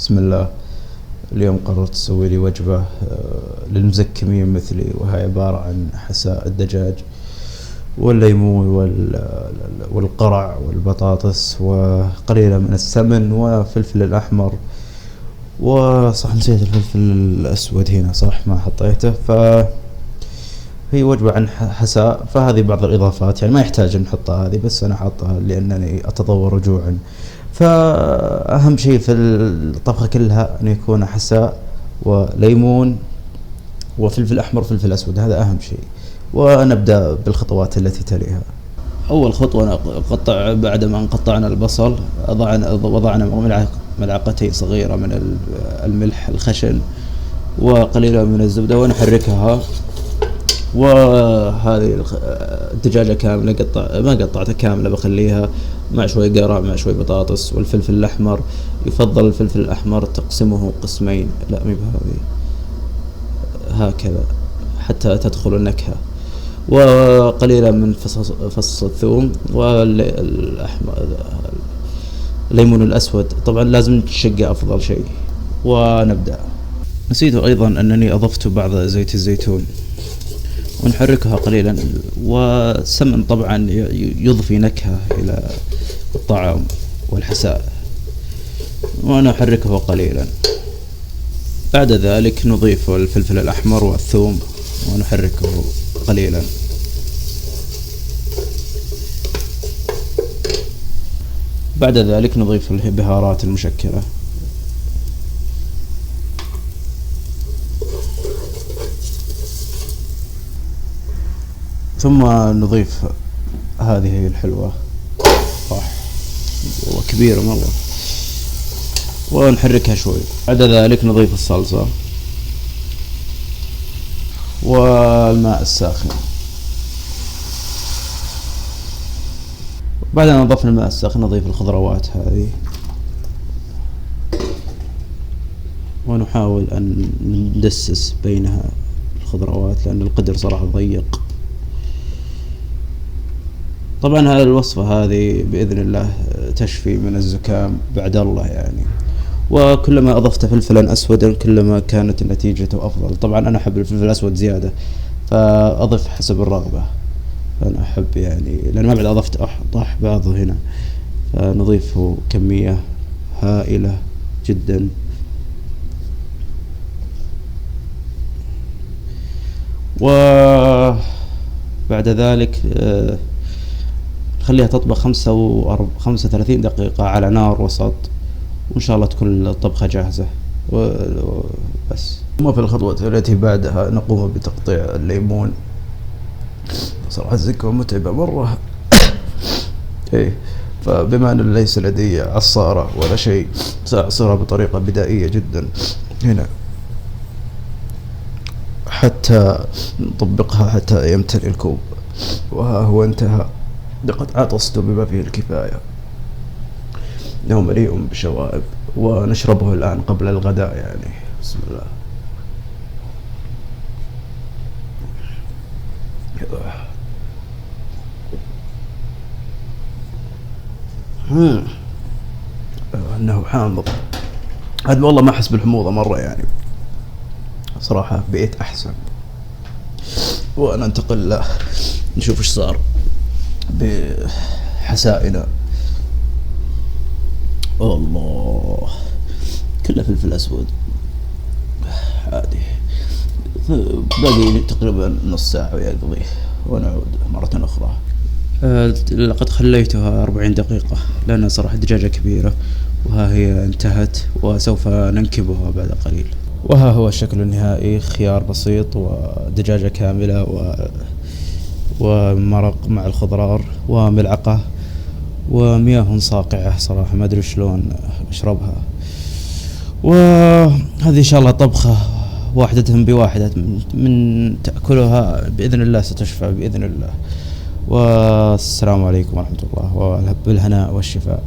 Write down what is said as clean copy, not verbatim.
بسم الله. اليوم قررت أسوي لي وجبة للمزكمين مثلي، وهي عبارة عن حساء الدجاج والليمون والقرع والبطاطس وقليلا من السمن وفلفل الأحمر، وصح نسيت الفلفل الأسود هنا، صح ما حطيته. فهي وجبة عن حساء، فهذه بعض الإضافات يعني ما يحتاج نحطها هذه، بس أنا حاطها لأنني أتضور جوعا. فأهم شيء في الطبخة كلها أن يكون حساء وليمون وفلفل أحمر وفلفل أسود، هذا أهم شيء. ونبدأ بالخطوات التي تليها. أول خطوة نقطع، بعد ما قطعنا البصل وضعنا ملعقتين صغيرة من الملح الخشن وقليلا من الزبدة ونحركها. وهذه الدجاجة كاملة ما قطعتها كاملة، بخليها مع شوي قرع مع شوي بطاطس. والفلفل الأحمر يفضل الفلفل الأحمر تقسمه قسمين، لا مي بهذه، هكذا حتى تدخل النكهة. وقليلا من فص الثوم والأحمر، الليمون الأسود طبعا لازم تشقه أفضل شيء. ونبدأ. نسيت أيضا أنني أضفت بعض زيت الزيتون ونحركها قليلا، والسمن طبعا يضفي نكهة إلى الطعام والحساء، ونحركه قليلا. بعد ذلك نضيف الفلفل الأحمر والثوم ونحركه قليلا. بعد ذلك نضيف البهارات المشكلة، ثم نضيف هذه الحلوة وكبيرة مرة ونحركها شوي. بعد ذلك نضيف الصلصة والماء الساخن. بعد أن نضفنا الماء الساخن نضيف الخضروات هذه، ونحاول أن ندسس بينها الخضروات لأن القدر صراحة ضيق. طبعا هذه الوصفة هذه بإذن الله تشفي من الزكام بعد الله يعني، وكلما أضفت فلفلا أسودا كلما كانت النتيجة أفضل. طبعا أنا أحب الفلفل الأسود زيادة، فأضف حسب الرغبة. أنا أحب يعني لأن ما بعد أضفت بعضه هنا، فنضيفه كمية هائلة جدا. وبعد ذلك خليها تطبخ 35 دقيقة على نار وسط، وإن شاء الله تكون الطبخة جاهزة وبس. ثم في الخطوة التي بعدها نقوم بتقطيع الليمون. صراحة الزكوة متعبة مرة إيه، فبما أن ليس لدي عصارة ولا شيء سأعصرها بطريقة بدائية جدا هنا حتى نطبقها حتى يمتلئ الكوب. وها هو انتهى، لقد عطست بما فيه الكفاية، إنه مليء بشوائب، ونشربه الآن قبل الغداء يعني. بسم الله. إنه حامض هذا والله، ما أحس بالحموضة مرة يعني، صراحة بقيت أحسن. وننتقل نشوف إيش صار بحسائنا. الله، كله فلفل أسود عادي. باقي تقريبا نص ساعة ويقضي، ونعود مرة أخرى. لقد خليتها 40 دقيقة لأن صراحة دجاجة كبيرة، وها هي انتهت وسوف ننكبها بعد قليل. وها هو الشكل النهائي، خيار بسيط ودجاجة كاملة ومرق مع الخضار وملعقة ومياه صاقعة. صراحة ما أدري شلون أشربها. وهذه إن شاء الله طبخة واحدة بواحدة من تأكلها بإذن الله ستشفى بإذن الله. والسلام عليكم ورحمة الله، وبالهناء والشفاء.